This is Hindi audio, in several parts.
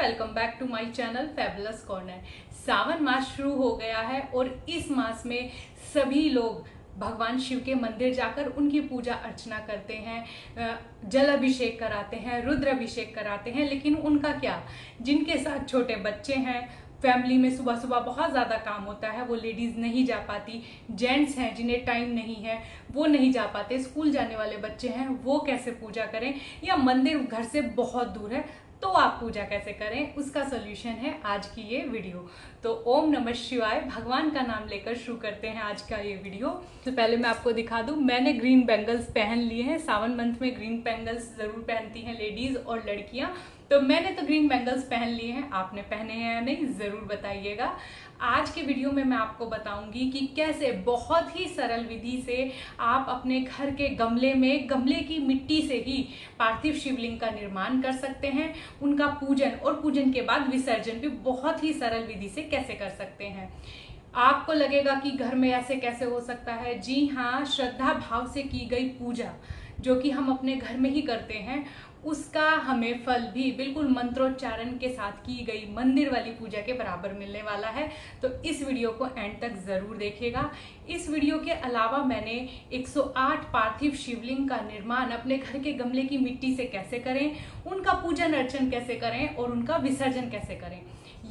Welcome back to my channel fabulous corner. Sawan मास शुरू हो गया है और इस मास में सभी लोग भगवान शिव के मंदिर जाकर उनकी पूजा अर्चना करते हैं, जल अभिषेक कराते हैं, रुद्र अभिषेक कराते हैं। लेकिन उनका क्या, जिनके साथ छोटे बच्चे हैं, फैमिली में सुबह सुबह बहुत ज़्यादा काम होता है, वो लेडीज़ नहीं जा पाती। जेंट्स हैं जिन्हें टाइम नहीं है, वो नहीं जा पाते। स्कूल जाने वाले बच्चे हैं, वो कैसे पूजा करें, या मंदिर घर से बहुत दूर है तो आप पूजा कैसे करें, उसका सोल्यूशन है आज की ये वीडियो। तो ओम नमः शिवाय, भगवान का नाम लेकर शुरू करते हैं आज का ये वीडियो। तो पहले मैं आपको दिखा दूं, मैंने ग्रीन बैंगल्स पहन लिए हैं। सावन मंथ में ग्रीन बैंगल्स जरूर पहनती हैं लेडीज और लड़कियां, तो मैंने तो ग्रीन बैंगल्स पहन लिए हैं। आपने पहने हैं या नहीं जरूर बताइएगा। आज के वीडियो में मैं आपको बताऊंगी कि कैसे बहुत ही सरल विधि से आप अपने घर के गमले में, गमले की मिट्टी से ही पार्थिव शिवलिंग का निर्माण कर सकते हैं। उनका पूजन और पूजन के बाद विसर्जन भी बहुत ही सरल विधि से कैसे कर सकते हैं। आपको लगेगा कि घर में ऐसे कैसे हो सकता है। जी हाँ, श्रद्धा भाव से की गई पूजा जो कि हम अपने घर में ही करते हैं, उसका हमें फल भी बिल्कुल मंत्रोच्चारण के साथ की गई मंदिर वाली पूजा के बराबर मिलने वाला है। तो इस वीडियो को एंड तक जरूर देखिएगा। इस वीडियो के अलावा मैंने 108 पार्थिव शिवलिंग का निर्माण अपने घर के गमले की मिट्टी से कैसे करें, उनका पूजन अर्चन कैसे करें और उनका विसर्जन कैसे करें,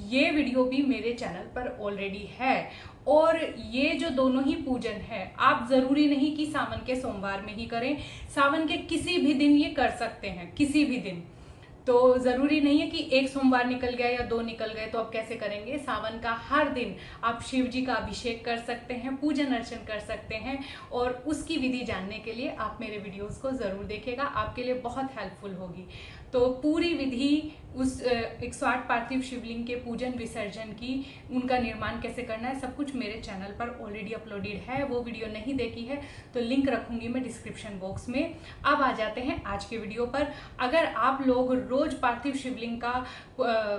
ये वीडियो भी मेरे चैनल पर ऑलरेडी है। और ये जो दोनों ही पूजन है, आप जरूरी नहीं कि सावन के सोमवार में ही करें, सावन के किसी भी दिन ये कर सकते हैं, किसी भी दिन। तो जरूरी नहीं है कि एक सोमवार निकल गया या दो निकल गए तो आप कैसे करेंगे। सावन का हर दिन आप शिव जी का अभिषेक कर सकते हैं, पूजन अर्चन कर सकते हैं। और उसकी विधि जानने के लिए आप मेरे वीडियोस को जरूर देखिएगा, आपके लिए बहुत हेल्पफुल होगी। तो पूरी विधि उस 108 पार्थिव शिवलिंग के पूजन विसर्जन की, उनका निर्माण कैसे करना है, सब कुछ मेरे चैनल पर ऑलरेडी अपलोडेड है। वो वीडियो नहीं देखी है तो लिंक रखूंगी मैं डिस्क्रिप्शन बॉक्स में। अब आ जाते हैं आज के वीडियो पर। अगर आप लोग रोज पार्थिव शिवलिंग का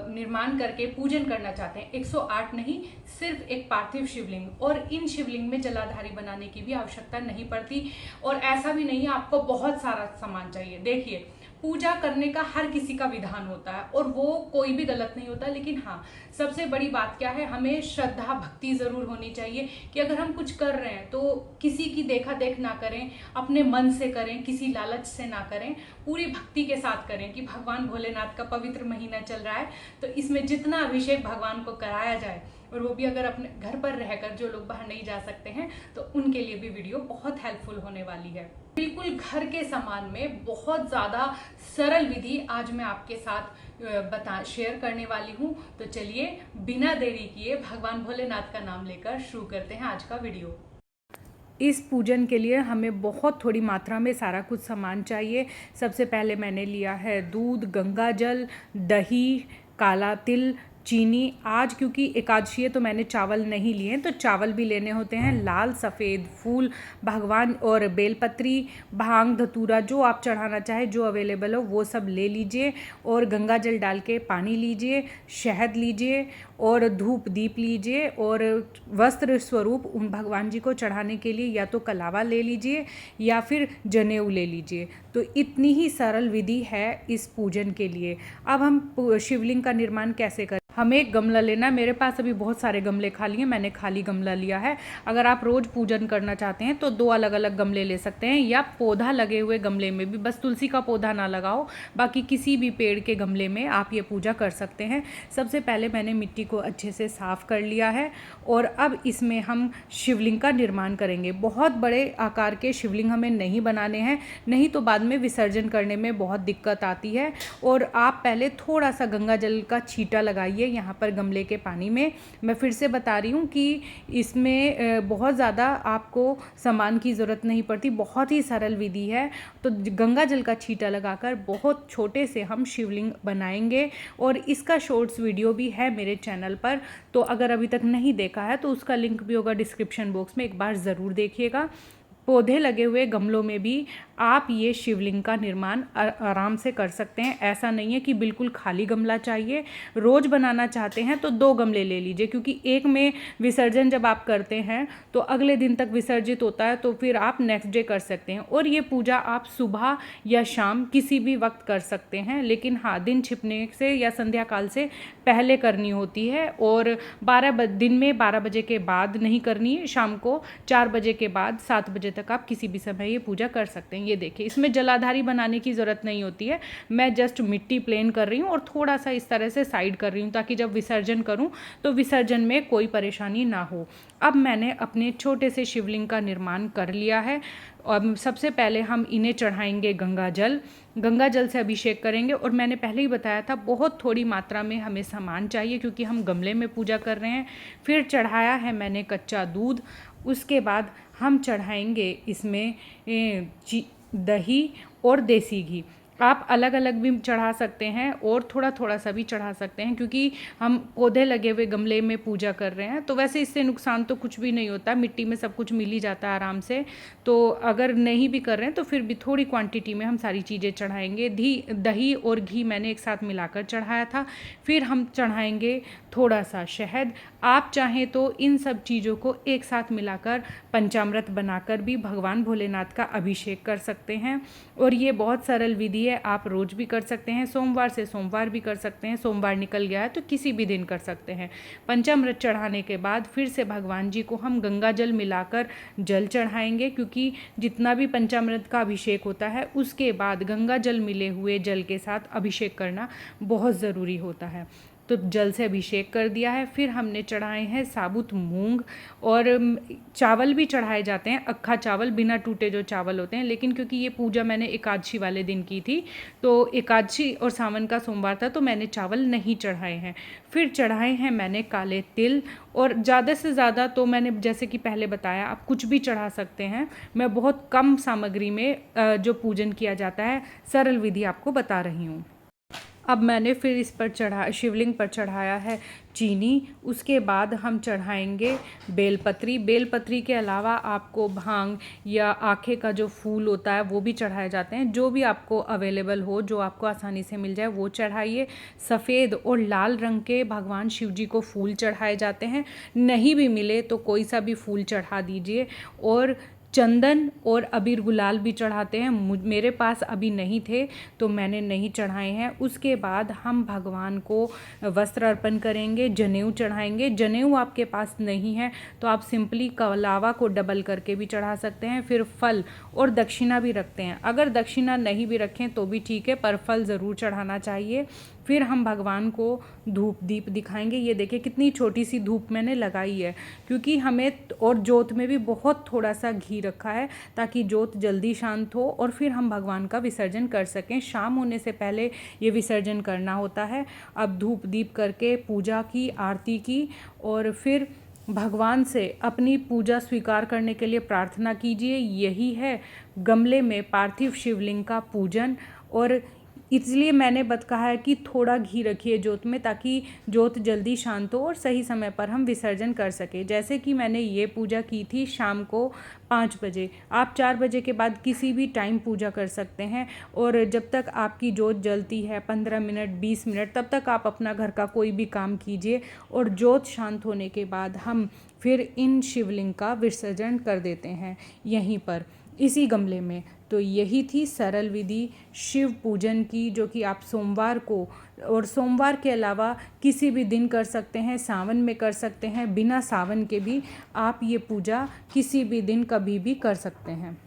निर्माण करके पूजन करना चाहते हैं, 108 नहीं, सिर्फ एक पार्थिव शिवलिंग, और इन शिवलिंग में जलाधारी बनाने की भी आवश्यकता नहीं पड़ती। और ऐसा भी नहीं है आपको बहुत सारा सामान चाहिए। देखिए, पूजा करने का हर किसी का विधान होता है और वो कोई भी गलत नहीं होता। लेकिन हाँ, सबसे बड़ी बात क्या है, हमें श्रद्धा भक्ति जरूर होनी चाहिए कि अगर हम कुछ कर रहे हैं तो किसी की देखा देख ना करें, अपने मन से करें, किसी लालच से ना करें, पूरी भक्ति के साथ करें कि भगवान भोलेनाथ का पवित्र महीना चल रहा है तो इसमें जितना अभिषेक भगवान को कराया जाए, और वो भी अगर अपने घर पर रहकर, जो लोग बाहर नहीं जा सकते हैं तो उनके लिए भी वीडियो बहुत हेल्पफुल होने वाली है। बिल्कुल घर के सामान में बहुत ज़्यादा सरल विधि आज मैं आपके साथ शेयर करने वाली हूँ। तो चलिए बिना देरी किए भगवान भोलेनाथ का नाम लेकर शुरू करते हैं आज का वीडियो। इस पूजन के लिए हमें बहुत थोड़ी मात्रा में सारा कुछ सामान चाहिए। सबसे पहले मैंने लिया है दूध, गंगा जल, दही, काला तिल, चीनी। आज क्योंकि एकादशी है तो मैंने चावल नहीं लिए, तो चावल भी लेने होते हैं। लाल सफ़ेद फूल, भगवान, और बेलपत्री, भांग, धतूरा, जो आप चढ़ाना चाहे, जो अवेलेबल हो वो सब ले लीजिए। और गंगा जल डाल के पानी लीजिए, शहद लीजिए और धूप दीप लीजिए। और वस्त्र स्वरूप उन भगवान जी को चढ़ाने के लिए या तो कलावा ले लीजिए या फिर जनेऊ ले लीजिए। तो इतनी ही सरल विधि है इस पूजन के लिए। अब हम शिवलिंग का निर्माण कैसे करें। हमें एक गमला लेना है। मेरे पास अभी बहुत सारे गमले खाली हैं, मैंने खाली गमला लिया है। अगर आप रोज़ पूजन करना चाहते हैं तो दो अलग अलग गमले ले सकते हैं, या पौधा लगे हुए गमले में भी, बस तुलसी का पौधा ना लगाओ, बाकी किसी भी पेड़ के गमले में आप ये पूजा कर सकते हैं। सबसे पहले मैंने मिट्टी को अच्छे से साफ़ कर लिया है और अब इसमें हम शिवलिंग का निर्माण करेंगे। बहुत बड़े आकार के शिवलिंग हमें नहीं बनाने हैं, नहीं तो बाद में विसर्जन करने में बहुत दिक्कत आती है। और आप पहले थोड़ा सा गंगा जल का छींटा लगाइए यहाँ पर गमले के पानी में। मैं फिर से बता रही हूँ कि इसमें बहुत ज़्यादा आपको सामान की ज़रूरत नहीं पड़ती, बहुत ही सरल विधि है। तो गंगा जल का छींटा लगाकर बहुत छोटे से हम शिवलिंग बनाएंगे। और इसका शॉर्ट्स वीडियो भी है मेरे चैनल पर, तो अगर अभी तक नहीं देखा है तो उसका लिंक भी होगा डिस्क्रिप्शन बॉक्स में, एक बार ज़रूर देखिएगा। पौधे लगे हुए गमलों में भी आप ये शिवलिंग का निर्माण आराम से कर सकते हैं। ऐसा नहीं है कि बिल्कुल खाली गमला चाहिए। रोज़ बनाना चाहते हैं तो 2 गमले ले लीजिए, क्योंकि एक में विसर्जन जब आप करते हैं तो अगले दिन तक विसर्जित होता है, तो फिर आप नेक्स्ट डे कर सकते हैं। और ये पूजा आप सुबह या शाम किसी भी वक्त कर सकते हैं, लेकिन हाँ, दिन छिपने से या संध्या काल से पहले करनी होती है। और दिन में 12 बजे के बाद नहीं करनी है, शाम को 4 बजे के बाद 7 बजे तक आप किसी भी समय ये पूजा कर सकते हैं। ये देखिए, इसमें जलाधारी बनाने की ज़रूरत नहीं होती है। मैं जस्ट मिट्टी प्लेन कर रही हूँ और थोड़ा सा इस तरह से साइड कर रही हूँ, ताकि जब विसर्जन करूँ तो विसर्जन में कोई परेशानी ना हो। अब मैंने अपने छोटे से शिवलिंग का निर्माण कर लिया है। और सबसे पहले हम इन्हें चढ़ाएंगे गंगा जल से अभिषेक करेंगे। और मैंने पहले ही बताया था, बहुत थोड़ी मात्रा में हमें सामान चाहिए, क्योंकि हम गमले में पूजा कर रहे हैं। फिर चढ़ाया है मैंने कच्चा दूध। उसके बाद हम चढ़ाएंगे इसमें दही और देसी घी। आप अलग अलग भी चढ़ा सकते हैं और थोड़ा थोड़ा सा भी चढ़ा सकते हैं, क्योंकि हम पौधे लगे हुए गमले में पूजा कर रहे हैं। तो वैसे इससे नुकसान तो कुछ भी नहीं होता, मिट्टी में सब कुछ मिल ही जाता है आराम से। तो अगर नहीं भी कर रहे हैं तो फिर भी थोड़ी क्वांटिटी में हम सारी चीज़ें चढ़ाएंगे। दही और घी मैंने एक साथ मिलाकर चढ़ाया था। फिर हम चढ़ाएंगे थोड़ा सा शहद। आप चाहें तो इन सब चीज़ों को एक साथ मिलाकर पंचामृत बनाकर भी भगवान भोलेनाथ का अभिषेक कर सकते हैं। और ये बहुत सरल विधि है, आप रोज़ भी कर सकते हैं, सोमवार से सोमवार भी कर सकते हैं। सोमवार निकल गया है तो किसी भी दिन कर सकते हैं। पंचामृत चढ़ाने के बाद फिर से भगवान जी को हम गंगा जल मिलाकर जल चढ़ाएंगे, क्योंकि जितना भी पंचामृत का अभिषेक होता है उसके बाद गंगा जल मिले हुए जल के साथ अभिषेक करना बहुत ज़रूरी होता है। तो जल से अभिषेक कर दिया है। फिर हमने चढ़ाए हैं साबुत मूंग, और चावल भी चढ़ाए जाते हैं, अक्खा चावल, बिना टूटे जो चावल होते हैं। लेकिन क्योंकि ये पूजा मैंने एकादशी वाले दिन की थी, तो एकादशी और सावन का सोमवार था, तो मैंने चावल नहीं चढ़ाए हैं। फिर चढ़ाए हैं मैंने काले तिल, और ज़्यादा से ज़्यादा तो मैंने जैसे कि पहले बताया, आप कुछ भी चढ़ा सकते हैं। मैं बहुत कम सामग्री में जो पूजन किया जाता है, सरल विधि आपको बता रही हूँ। अब मैंने फिर इस पर शिवलिंग पर चढ़ाया है चीनी। उसके बाद हम चढ़ाएंगे बेलपत्री के अलावा आपको भांग या आखे का जो फूल होता है वो भी चढ़ाए जाते हैं। जो भी आपको अवेलेबल हो, जो आपको आसानी से मिल जाए, वो चढ़ाइए। सफ़ेद और लाल रंग के भगवान शिव जी को फूल चढ़ाए जाते हैं। नहीं भी मिले तो कोई सा भी फूल चढ़ा दीजिए। और चंदन और अबीर गुलाल भी चढ़ाते हैं। मेरे पास अभी नहीं थे तो मैंने नहीं चढ़ाए हैं। उसके बाद हम भगवान को वस्त्र अर्पण करेंगे, जनेऊ चढ़ाएंगे। जनेऊ आपके पास नहीं है तो आप सिंपली कलावा को डबल करके भी चढ़ा सकते हैं। फिर फल और दक्षिणा भी रखते हैं। अगर दक्षिणा नहीं भी रखें तो भी ठीक है, पर फल ज़रूर चढ़ाना चाहिए। फिर हम भगवान को धूप दीप दिखाएंगे। ये देखिए कितनी छोटी सी धूप मैंने लगाई है, क्योंकि हमें, और जोत में भी बहुत थोड़ा सा घी रखा है ताकि जोत जल्दी शांत हो और फिर हम भगवान का विसर्जन कर सकें। शाम होने से पहले ये विसर्जन करना होता है। अब धूप दीप करके पूजा की, आरती की, और फिर भगवान से अपनी पूजा स्वीकार करने के लिए प्रार्थना कीजिए। यही है गमले में पार्थिव शिवलिंग का पूजन। और इसलिए मैंने कहा है कि थोड़ा घी रखिए जोत में, ताकि जोत जल्दी शांत हो और सही समय पर हम विसर्जन कर सकें। जैसे कि मैंने ये पूजा की थी शाम को 5 बजे। आप 4 बजे के बाद किसी भी टाइम पूजा कर सकते हैं। और जब तक आपकी जोत जलती है 15 मिनट 20 मिनट, तब तक आप अपना घर का कोई भी काम कीजिए। और जोत शांत होने के बाद हम फिर इन शिवलिंग का विसर्जन कर देते हैं यहीं पर, इसी गमले में। तो यही थी सरल विधि शिव पूजन की, जो कि आप सोमवार को और सोमवार के अलावा किसी भी दिन कर सकते हैं, सावन में कर सकते हैं, बिना सावन के भी आप ये पूजा किसी भी दिन कभी भी कर सकते हैं।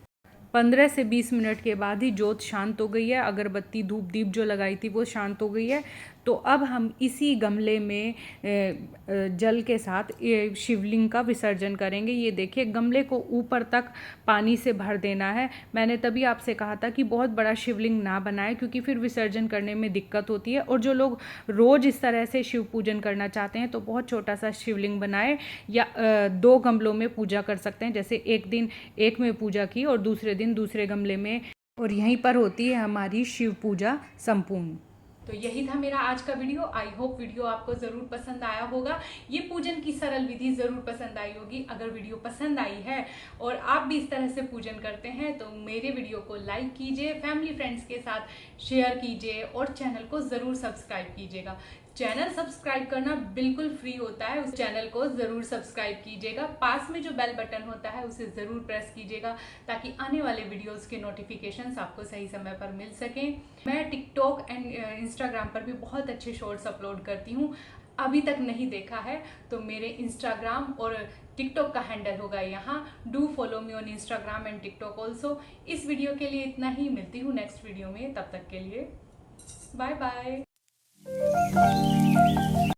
15 से 20 मिनट के बाद ही जोत शांत हो गई है। अगरबत्ती धूप दीप जो लगाई थी वो शांत हो गई है। तो अब हम इसी गमले में जल के साथ शिवलिंग का विसर्जन करेंगे। ये देखिए, गमले को ऊपर तक पानी से भर देना है। मैंने तभी आपसे कहा था कि बहुत बड़ा शिवलिंग ना बनाए, क्योंकि फिर विसर्जन करने में दिक्कत होती है। और जो लोग रोज़ इस तरह से शिव पूजन करना चाहते हैं तो बहुत छोटा सा शिवलिंग बनाए, या 2 गमलों में पूजा कर सकते हैं। जैसे एक दिन एक में पूजा की और दूसरे दिन दूसरे गमले में, और यहीं पर होती है हमारी शिव पूजा संपूर्ण। तो यही था मेरा आज का वीडियो। आई होप वीडियो आपको ज़रूर पसंद आया होगा। ये पूजन की सरल विधि ज़रूर पसंद आई होगी। अगर वीडियो पसंद आई है और आप भी इस तरह से पूजन करते हैं तो मेरे वीडियो को लाइक कीजिए, फैमिली फ्रेंड्स के साथ शेयर कीजिए और चैनल को ज़रूर सब्सक्राइब कीजिएगा। चैनल सब्सक्राइब करना बिल्कुल फ्री होता है, उस चैनल को ज़रूर सब्सक्राइब कीजिएगा। पास में जो बेल बटन होता है उसे ज़रूर प्रेस कीजिएगा ताकि आने वाले वीडियोस के नोटिफिकेशंस आपको सही समय पर मिल सकें। मैं टिकटॉक एंड इंस्टाग्राम पर भी बहुत अच्छे शॉर्ट्स अपलोड करती हूँ। अभी तक नहीं देखा है तो मेरे इंस्टाग्राम और टिकटॉक का हैंडल होगा यहाँ। Do follow me on Instagram and TikTok also. इस वीडियो के लिए इतना ही, मिलती हूँ नेक्स्ट वीडियो में। तब तक के लिए बाय बाय।